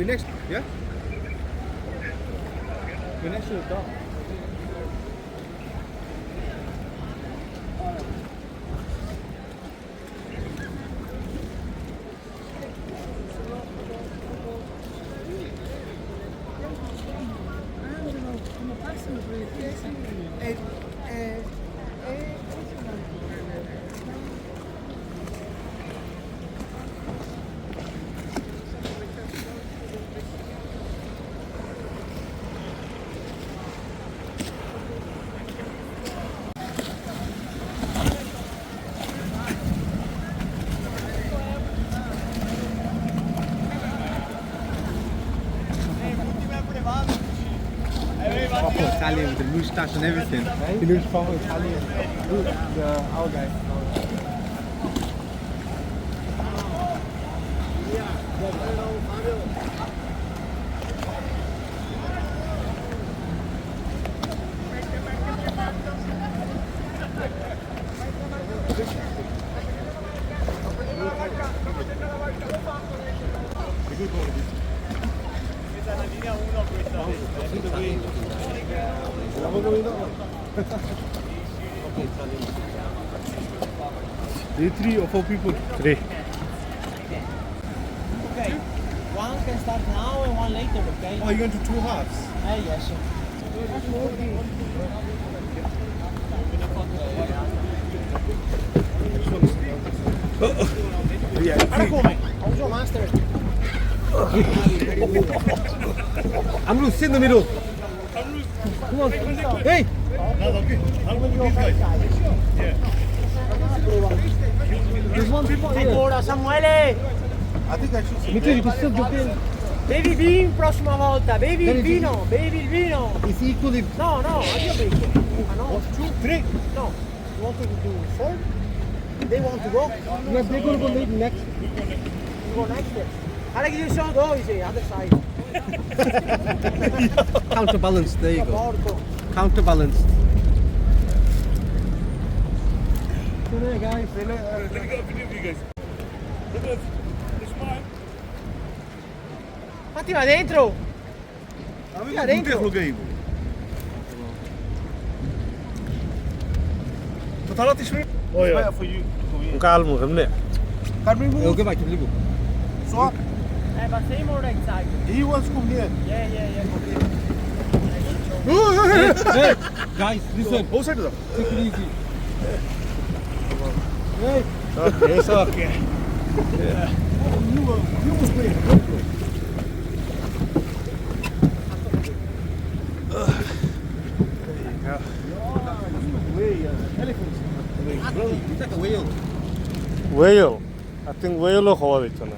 Venice, yeah? Venice is down. Proper Italian with the moustache and everything. He looks proper Italian. Look, our guy. Three or four people? Three. Okay. One can start now and one later, okay? Oh, you're going to two halves? Yes. How's your master? Amru, sit in the middle. Come on. Hey! There's one spot here. Ancora, Samuele! I think I should sit there. You can still jump in. Bevi vino prossima volta, bevi il vino, bevi il vino. It's equally... No, io bevo. Ah no? 2, 3. No. You want to do 4? They want to go? Yeah, they're going to go maybe next. You go next then. Guarda che io sono dove sei, other side. Counterbalanced, there you go. Porco. Counterbalanced. See you there, guys. Let me get a video of you guys. Look at this mine. Fatti va dentro. Ja, dentro. Wat had het is weer? Oh ja. Voor jullie. Calmo, hè? Kan we move? Okay, back to the book. Swap. But same or right side? He wants to come here. Yeah. Hey, guys, listen. Hoe zit het? Take it easy. Hey. Oké. Ja. You must play. It's like a whale. Whale. I think whale хаваад 있잖아.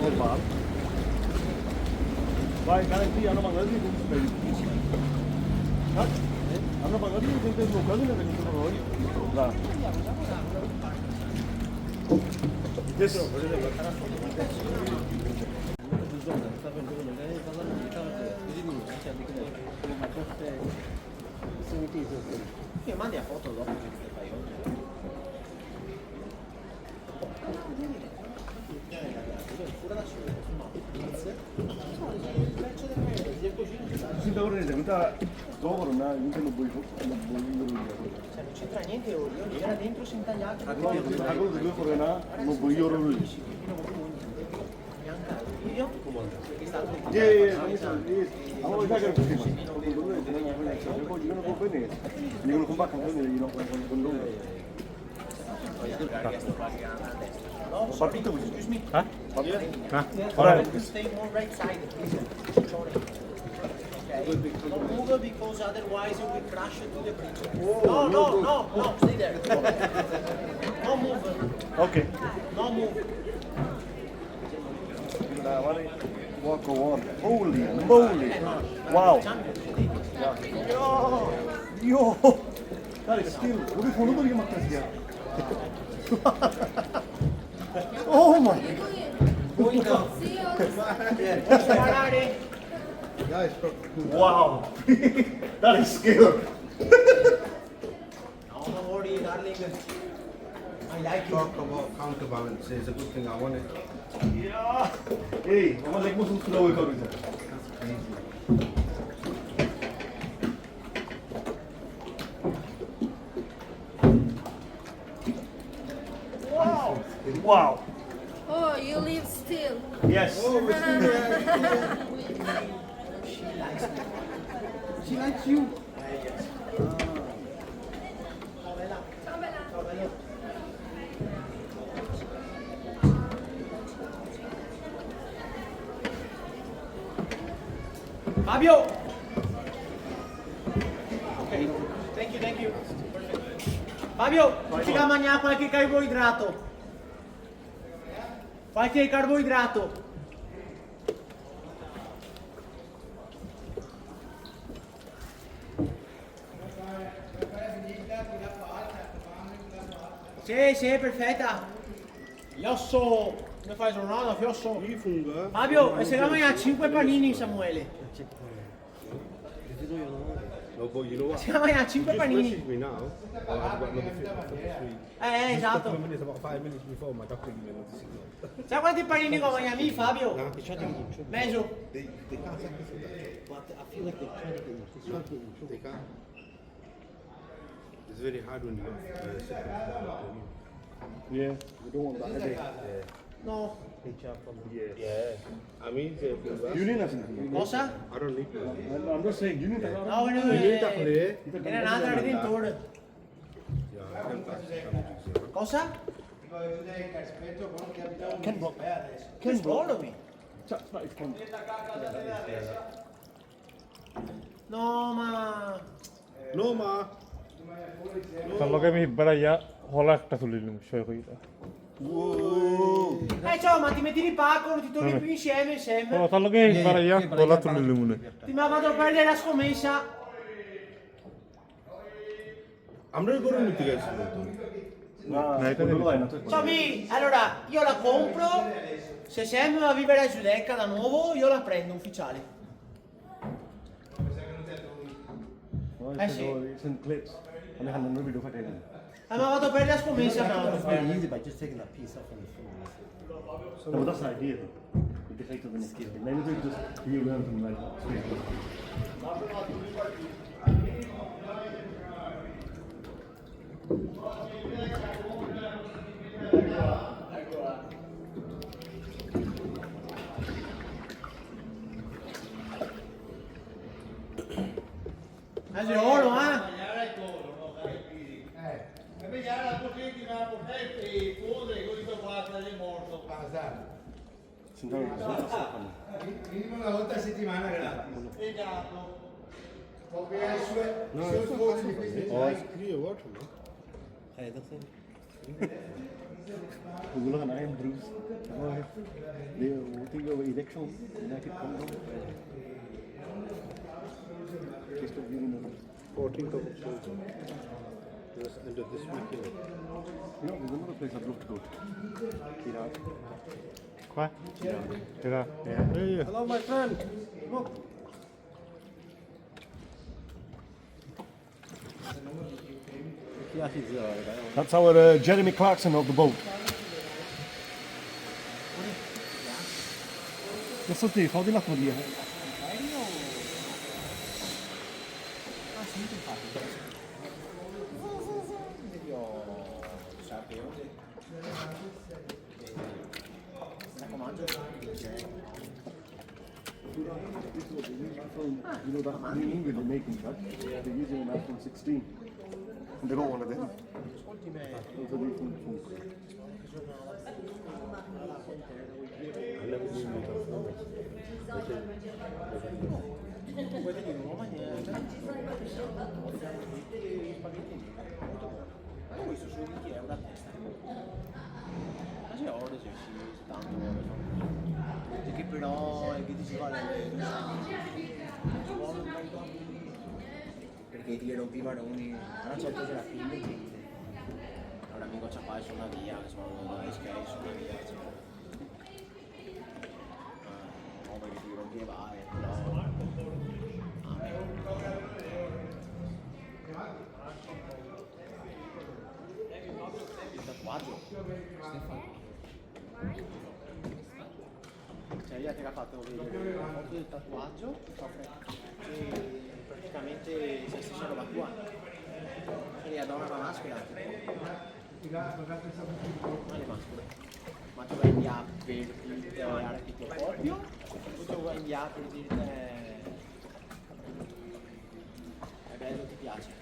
Normal. Vai, garanti, hanno magari un spray. Hanno magari un tempo quello che vengono noi. Là. Adesso vedete la caraffa. Io mandi a foto dopo che ti fai oggi. Şimdi oraya da bir daha doğru na yine boyu Cioè non c'entra niente olio, era dentro si intagliato. Agora do que correr na no boioro. Bianca. video? Yeah. I'm always not going to see one. You're going to go Venice. You're going to come back and Venice, you're not going to Gondola. Papito, excuse me. Huh? Alright. Stay more right side, please. Sorry. Okay. Don't move because otherwise you will crash into the bridge. No, stay there. No move. Okay. No move. What go on? Holy moly! Wow! Yo! That is still. What if one of them is here? Oh my! Wow! That is skill! Don't worry, darling. I like you. Talk about counterbalance. It's a good thing I want it. Yeah! Hey, I'm like muscles to the way coming. Wow! Wow! Oh, you live still. Yes! She likes you. Fabio! Okay. Thank you. Perfect. Fabio, ci va a mangiare qualche carboidrato. Qualche carboidrato. Sì, perfetta. Fiosso, come fai giornata, Fiosso? Fabio, e se la mangia 5 panini, Samuele? No, but you know what? Se la mangia 5 Just panini. message me now. I've got another 50 for this week. Esatto. Just a couple of minutes, about 5 minutes before my doctor gave me another signal. Sai quanti panini come mangiami, Fabio? Nah, they're trying to get you in trouble. Meso. They can't sacrifice that. But I feel like they're trying to get you. They're trying to get you in trouble. They can't. It's very hard when you have sickness. Yeah, we don't want that headache. No. Yeah. I mean, You need nothing. Cosa? I don't need that. I'm just saying, you need that. No, You need that play. Era un'altra redentore. Yeah, I think that's the challenge. Cosa? Ken Block. Che svolami? That's not his point. No, ma... No, ma. Kalau kami beraya holak tak sulit nih, saya kira. Ciao, ma ti metti in pacco, ti torni più insieme. Oh, kalau kami beraya holak sulit nih. Ti mi ha fatto perdere la scommessa. I'm not going with you guys. Ciao, Mi. Allora, io la compro. Se Sam va a vivere a Giudecca da nuovo, io la prendo ufficiale. Sì. It's in clips. And they had a movie to fit in. Mi ha fatto perdere la scommessa. Very easy by just taking that piece off on the phone. No, but that's the idea though. You can take to the next game. Then you just be around them like straight. È oro, Minimo una volta a settimana gratis. Esatto. No, it's clear water, no? Hey, that's it. We look at Iron Bruce. They think of elections. United Kingdom. Just of union. 14th of October. Just end of this week, you know. There's another place I'd love to go to. Iraq. Quoi? Kira? Yeah. Hello, my friend. Look. That's our Jeremy Clarkson of the boat. Questo ti fa di la follia. iPhone, you know that in England they're making that. They're using an iPhone 16. And they got one of them. Ascolti me. Those are different phones. Puoi venire in Romagna e spaghetti molto buoni. Ma io ho visto solo 20 euro a testa. Ma c'è ore, sì, tanto ore. Che però che ti ci vuole perché ti rompivano una certa c'era più un amico ci ha fatto su una via, sono degli skate su una via, no perché ti rompeva però il tatuaggio cioè io ti ha fatto vedere la foto del tatuaggio e praticamente se stessa roba tua e la donna maschera non le maschere ma tu vai in via per dirti arresti tuo proprio o tu vai in via per dirti è bello ti piace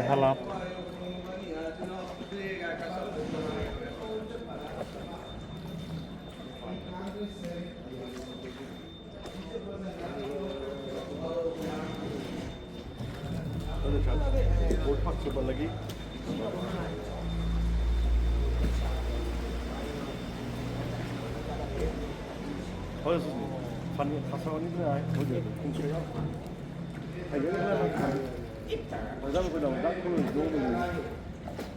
Halal. Board packs super lagi. Oh, das ist Fanny Hassan nicht mehr. Funktioniert. Hey, wir haben ma diciamo quello il nome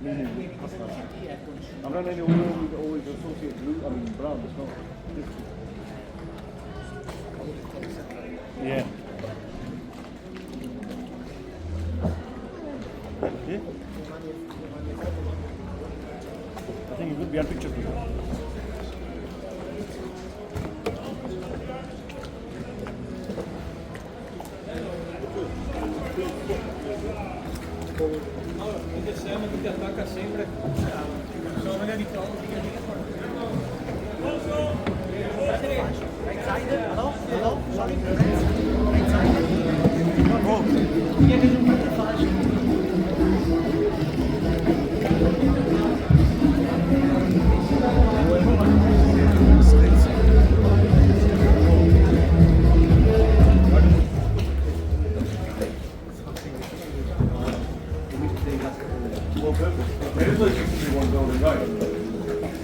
meaning Hassan. I'm not any always associate blue, I mean brown, it's not. Yeah. Okay. I think you could be on pictures. Siamo che ti attacca sempre. Sono magari right side hello sorry right side chi è che non mette facile There is no 61 building, right?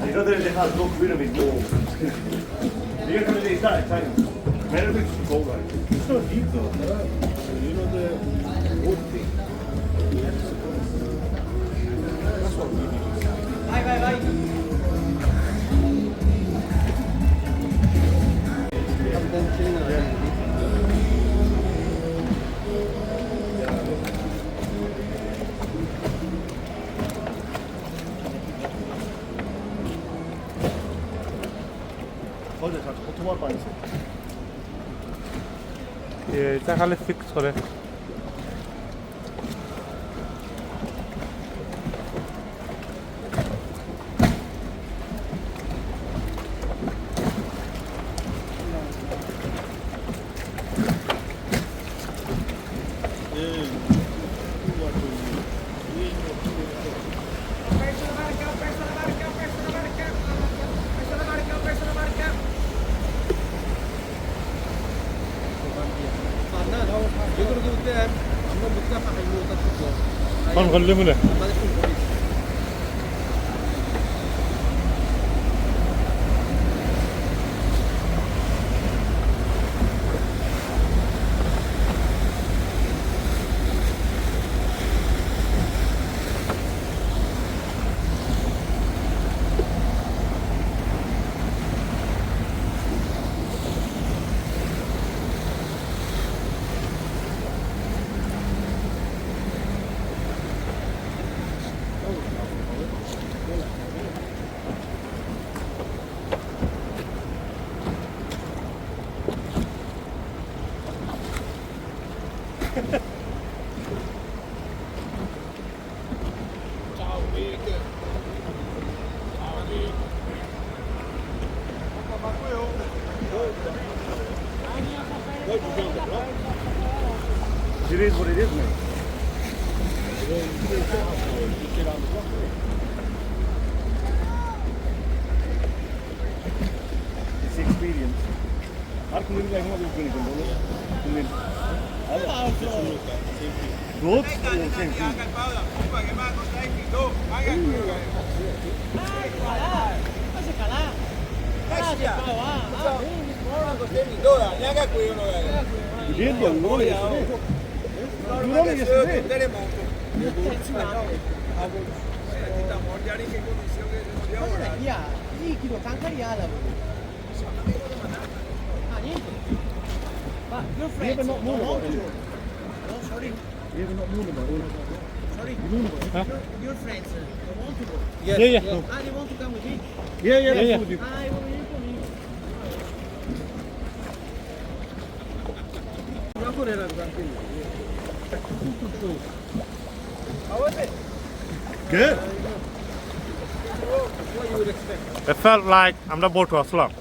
You know they have no pyramid wall. You're going to do that time. Pyramid is cold, right? It's not deep though. You know the wood thing. That's what we need. vai 어제 다 오토바이 빵 있어. ये खाली fix करे يقولوا قدام عمرهم بتكافح الموتى تطلع ما نغلبه له ما يكون كويس It is what it is, man. It's the experience. Hard community like what you're going to Roads? Same thing. You did, yeah. You won it yesterday. You won it yesterday. Ma your You friends ever not known about it? No, sorry. You ever not known about it? Sorry. Your friends, they want to go. Yeah, yeah. No. They want to come with me. Yeah, yeah, Yeah, yeah. that's what you. I will leave for me. How was it? Good. What you would expect? It felt like I'm about to Aslam.